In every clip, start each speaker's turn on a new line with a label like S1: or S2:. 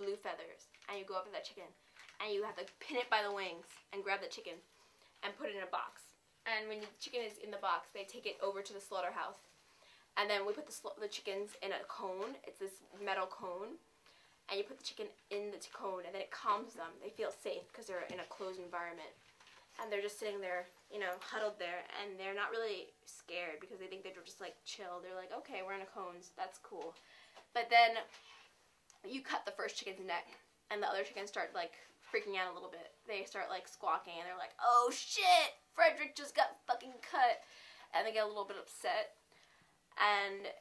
S1: blue feathers, and you go up to that chicken, and you have to pin it by the wings and grab the chicken and put it in a box. And when the chicken is in the box, they take it over to the slaughterhouse. And then we put the chickens in a cone. It's this metal cone. And you put the chicken in the cone, and then it calms them. They feel safe because they're in a closed environment. And they're just sitting there, you know, huddled there. And they're not really scared because they think they're just, like, chill. They're like, okay, we're in a cones. That's cool. But then you cut the first chicken's neck, and the other chickens start, like, freaking out a little bit. They start, like, squawking, and they're like, oh, shit! Frederick just got fucking cut. And they get a little bit upset. And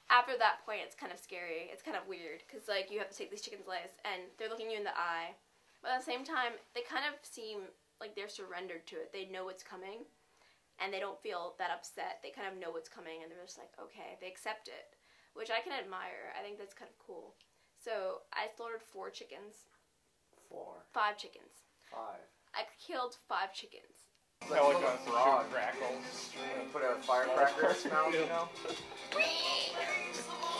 S1: after that point, it's kind of scary. It's kind of weird, because, like, you have to take these chickens' lives, and they're looking you in the eye. But at the same time, they kind of seem like they're surrendered to it. They know what's coming, and they don't feel that upset. They kind of know what's coming, and they're just like, okay, they accept it, which I can admire. I think that's kind of cool. So I slaughtered 4 chickens.
S2: 4.
S1: 5 chickens.
S2: 5.
S1: I killed 5 chickens.
S3: Like a frog crackle.
S2: Put a firecracker in its mouth, you know?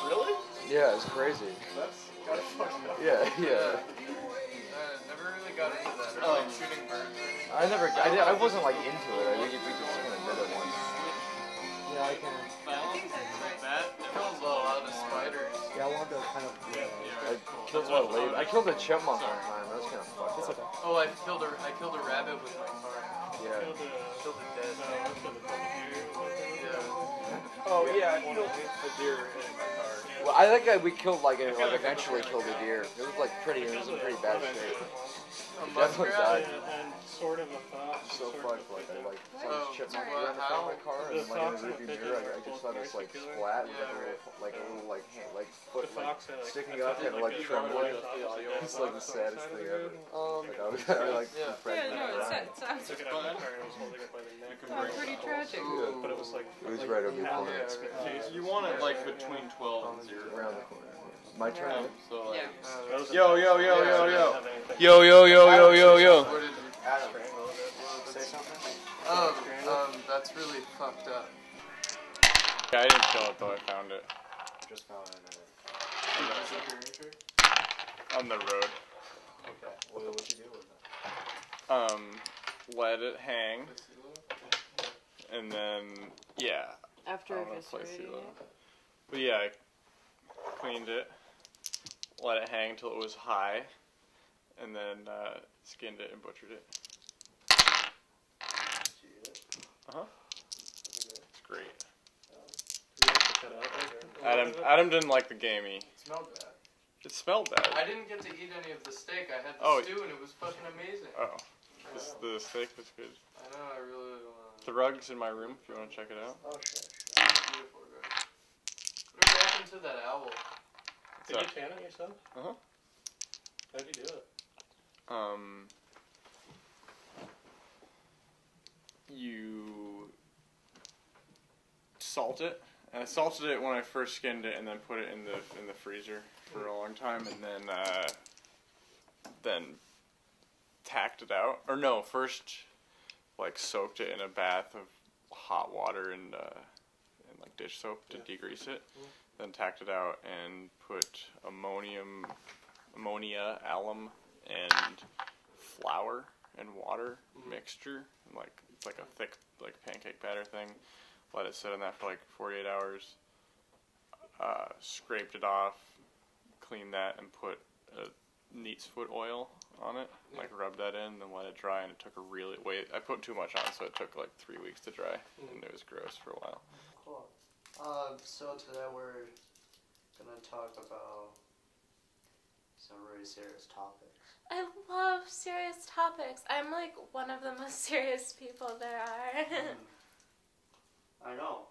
S3: Really?
S4: Yeah, it's crazy.
S3: That's kind of fucked up.
S4: Yeah.
S3: Never really got into that. Or like shooting birds.
S4: I wasn't like into it. I think we just kind of did it once.
S2: Yeah, I can.
S3: Like that? It kills a lot of spiders.
S2: Yeah, I wanted to kind of.
S4: I killed a chipmunk one time. That was kind of fucked up.
S3: Oh, I killed a rabbit with my car.
S4: Yeah.
S3: Killed a dead. Yeah.
S5: Oh yeah, I killed a deer in my car.
S4: Well, I think we killed eventually killed a deer. It was like it was in pretty bad shape. Definitely died.
S5: And sort of a fox.
S4: So fucked. Like I saw this chipmunk around the front of my car, and like in the rearview mirror, I just saw this like splat with like a little foot like sticking up and like trembling. It's like the saddest thing ever. Like I was like
S6: it sounds
S5: Took it out of my car and I was holding it by the neck.
S6: pretty tragic.
S5: But it was like.
S4: It was right over the corner.
S3: You want it like between 12 and 0.
S4: Around the corner. My turn.
S3: So like,
S5: Yo.
S3: Yo.
S5: What did you
S2: Adam, say something?
S3: That's really fucked up.
S7: Yeah, I didn't kill it though, I found it.
S2: Just found it.
S7: On the road.
S2: Okay. What'd you do with it?
S7: Let it hang. And then, yeah.
S6: After
S7: I don't know if I see
S6: eviscerating
S7: that.
S6: it.
S7: But yeah, I cleaned it, let it hang till it was high, and then skinned it and butchered it. Uh-huh. It's great. Adam didn't like the gamey.
S3: It smelled bad.
S7: It smelled bad.
S3: I didn't get to eat any of the steak. I had the stew and it was fucking amazing.
S7: Oh. The steak was good.
S3: I know, I really want
S7: The rug's in my room if you want to check it out.
S2: Oh, sure.
S3: Beautiful, right? Whatever happened to that owl?
S5: Did you tan it yourself?
S7: Uh-huh.
S5: How'd you do it?
S7: You salt it. And I salted it when I first skinned it, and then put it in the freezer for a long time, and then tacked it out. Or no, first like soaked it in a bath of hot water and like dish soap to degrease it. Then tacked it out and put ammonia, alum, and flour and water mixture. And like it's like a thick like pancake batter thing. Let it sit in that for like 48 hours. Scraped it off, cleaned that, and put neat's foot oil on it. Like rubbed that in, then let it dry, and it took I put too much on, so it took like 3 weeks to dry, and it was gross for a while.
S2: Cool. So today we're gonna talk about some really serious topics.
S1: I love serious topics. I'm like one of the most serious people there are.
S2: I know.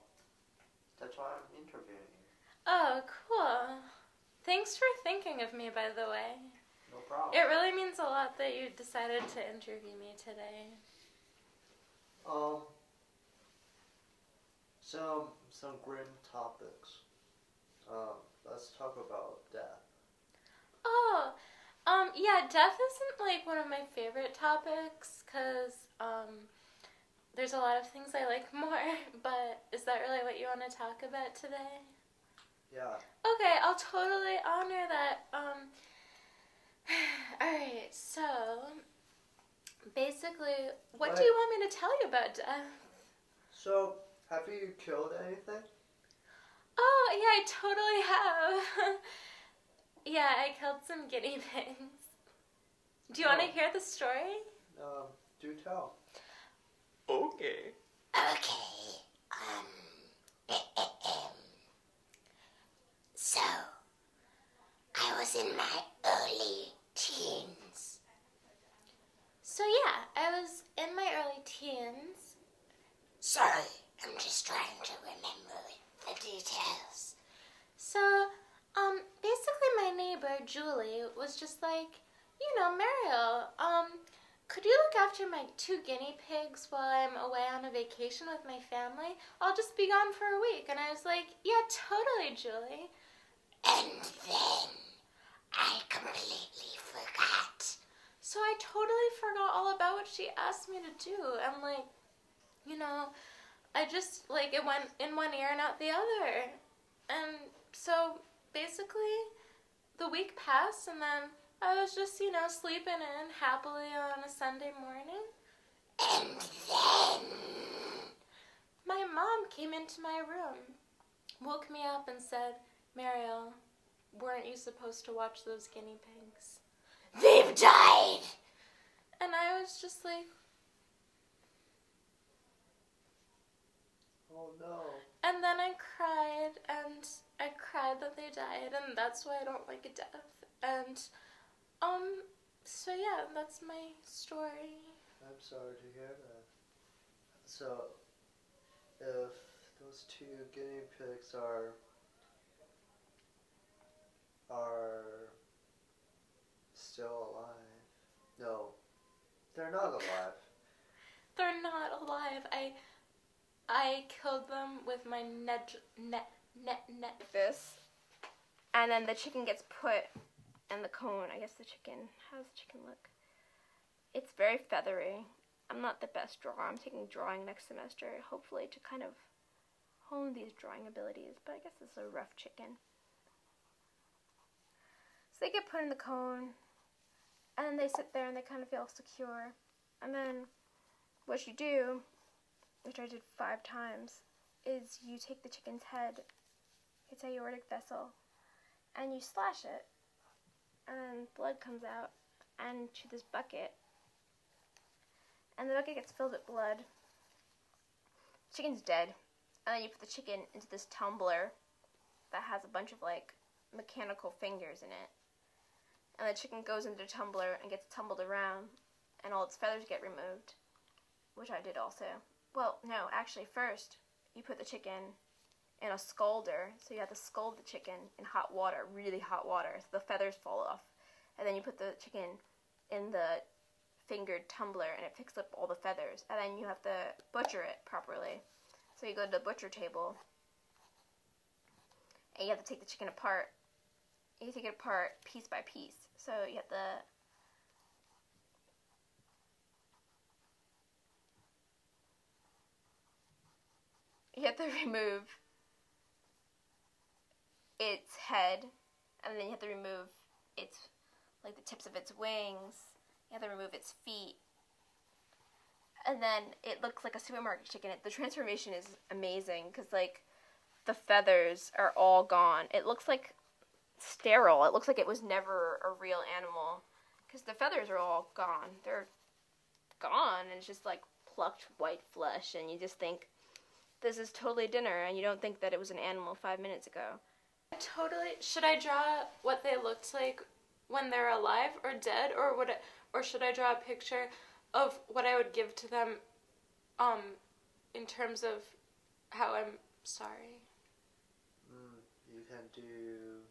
S2: That's why I'm interviewing you.
S1: Oh, cool. Thanks for thinking of me, by the way.
S2: No problem.
S1: It really means a lot that you decided to interview me today.
S2: Some grim topics. Let's talk about death.
S1: Oh, yeah, death isn't like one of my favorite topics, because, there's a lot of things I like more, but is that really what you want to talk about today?
S2: Yeah.
S1: Okay, I'll totally honor that. Alright, so basically, what do you want me to tell you about death?
S2: So, have you killed anything?
S1: Oh, yeah, I totally have. Yeah, I killed some guinea pigs. Do you want to hear the story?
S2: Do tell.
S7: Okay.
S8: Okay, so, I was in my early teens.
S1: So yeah, I was in my early teens.
S8: Sorry, I'm just trying to remember the details.
S1: So, basically my neighbor, Julie, was just like, you know, Mariel, could you look after my 2 guinea pigs while I'm away on a vacation with my family? I'll just be gone for a week. And I was like, yeah, totally, Julie.
S8: And then I completely forgot.
S1: So I totally forgot all about what she asked me to do. And like, you know, I just, like, it went in one ear and out the other. And so basically the week passed and then I was just, you know, sleeping in happily on a Sunday morning.
S8: And then
S1: My mom came into my room, woke me up and said, Mariel, weren't you supposed to watch those guinea pigs?
S8: they've died.
S1: And I was just like,
S2: Oh no.
S1: and then I cried that they died, and that's why I don't like death. And, so yeah, that's my story.
S2: I'm sorry to hear that. So, if those 2 guinea pigs are still alive. No, they're not alive.
S1: They're not alive. I killed them with my net this. And then the chicken gets put in the cone. I guess the chicken, how does the chicken look? It's very feathery. I'm not the best drawer. I'm taking drawing next semester, hopefully to kind of hone these drawing abilities, but I guess this is a rough chicken. So they get put in the cone, and then they sit there and they kind of feel secure. And then what you do, which I did 5 times, is you take the chicken's head, its aortic vessel, and you slash it, and then blood comes out and to this bucket, and the bucket gets filled with blood. The chicken's dead, and then you put the chicken into this tumbler that has a bunch of like mechanical fingers in it, and the chicken goes into the tumbler and gets tumbled around, and all its feathers get removed, which I did also. Well, no, actually first you put the chicken in a scalder, so you have to scald the chicken in hot water, really hot water, so the feathers fall off. And then you put the chicken in the fingered tumbler and it picks up all the feathers. And then you have to butcher it properly. So you go to the butcher table and you have to take the chicken apart. You take it apart piece by piece. So you have to remove its head, and then you have to remove its, like the tips of its wings. You have to remove its feet, and then it looks like a supermarket chicken. The transformation is amazing because like the feathers are all gone. It looks like sterile. It looks like it was never a real animal because the feathers are all gone. They're gone, and it's just like plucked white flesh, and you just think this is totally dinner, and you don't think that it was an animal 5 minutes ago. Should I draw what they looked like when they're alive or dead, or should I draw a picture of what I would give to them, in terms of how I'm sorry?
S2: You can do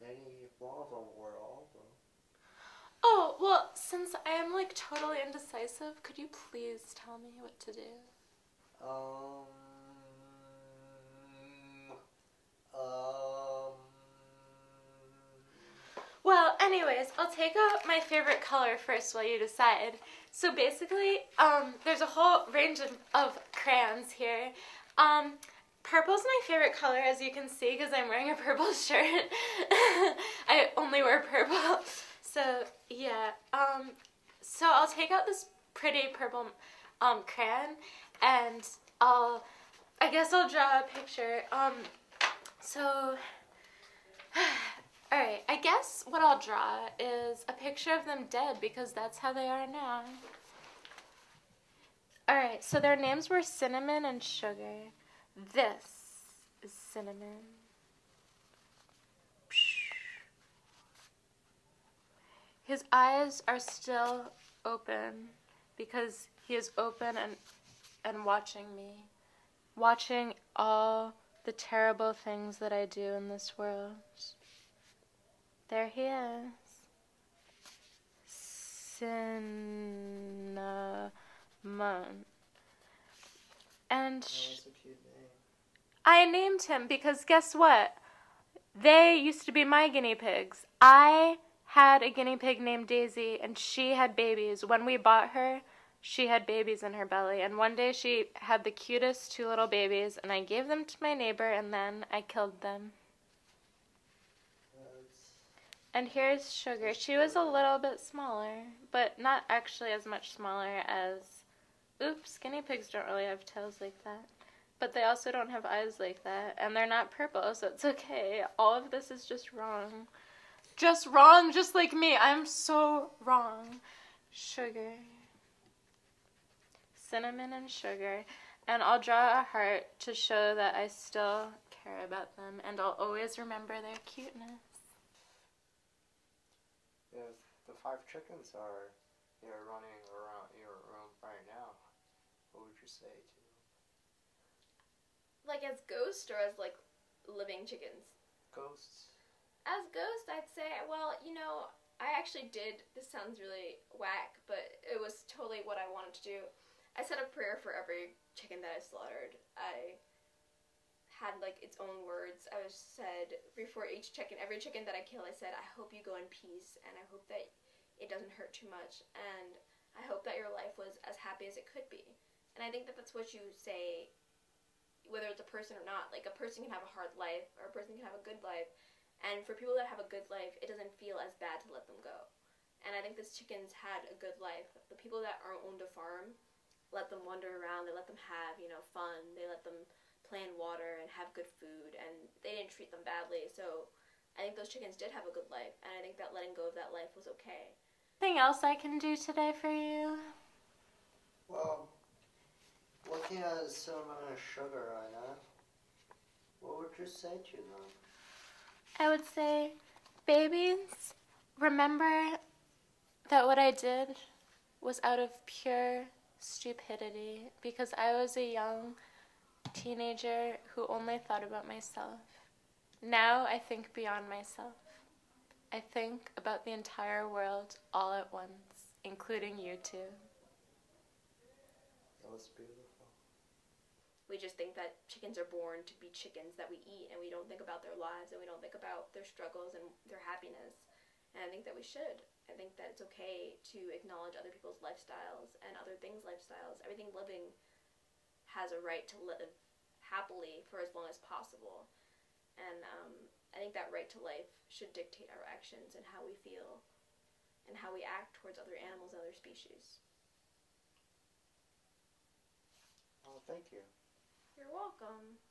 S2: any one of them or all of them.
S1: Oh, well, since I am like totally indecisive, could you please tell me what to do? Well, anyways, I'll take out my favorite color first while you decide. So basically, there's a whole range of crayons here. Purple's my favorite color, as you can see, because I'm wearing a purple shirt. I only wear purple. So, yeah. So I'll take out this pretty purple crayon, and I guess I'll draw a picture. So, alright, I guess what I'll draw is a picture of them dead, because that's how they are now. Alright, so their names were Cinnamon and Sugar. This is Cinnamon. His eyes are still open because he is open and watching me. Watching all the terrible things that I do in this world. There he is. Cinnamon. And
S2: That's a cute name.
S1: I named him because guess what? They used to be my guinea pigs. I had a guinea pig named Daisy, and she had babies. When we bought her, she had babies in her belly, and one day she had the cutest 2 little babies, and I gave them to my neighbor, and then I killed them. And here's Sugar. She was a little bit smaller, but not actually as much smaller as... Oops, guinea pigs don't really have tails like that. But they also don't have eyes like that, and they're not purple, so it's okay. All of this is just wrong. Just wrong, just like me. I'm so wrong. Sugar. Cinnamon and Sugar. And I'll draw a heart to show that I still care about them, and I'll always remember their cuteness.
S2: If the 5 chickens are running around your room right now, what would you say to them?
S1: Like as ghosts or as like living chickens?
S2: Ghosts.
S1: As ghosts, I'd say, well, you know, I actually did, this sounds really whack, but it was totally what I wanted to do. I said a prayer for every chicken that I slaughtered. I had like its own words. I was said before each chicken, every chicken that I kill, I said, I hope you go in peace, and I hope that it doesn't hurt too much, and I hope that your life was as happy as it could be. And I think that that's what you say, whether it's a person or not. Like, a person can have a hard life, or a person can have a good life. And for people that have a good life, it doesn't feel as bad to let them go. And I think these chickens had a good life. The people that owned a farm let them wander around. They let them have, you know, fun. They let them play in water and have good food. And they didn't treat them badly. So I think those chickens did have a good life. And I think that letting go of that life was okay. Anything else I can do today for you?
S2: Well, looking at Cinnamon and Sugar right now, what would you say to them?
S1: I would say, babies, remember that what I did was out of pure stupidity, because I was a young teenager who only thought about myself. Now I think beyond myself. I think about the entire world all at once, including you two.
S2: That was beautiful.
S1: We just think that chickens are born to be chickens that we eat, and we don't think about their lives, and we don't think about their struggles and their happiness. And I think that we should. I think that it's okay to acknowledge other people's lifestyles and other things' lifestyles. Everything living has a right to live happily for as long as possible. And I think that right to life should dictate our actions and how we feel and how we act towards other animals and other species.
S2: Oh, thank you.
S1: You're welcome.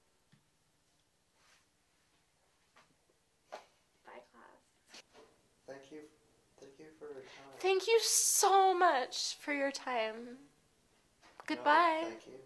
S1: Bye, class.
S2: Thank you for your time.
S1: Thank you so much for your time. Goodbye.
S2: No, thank you.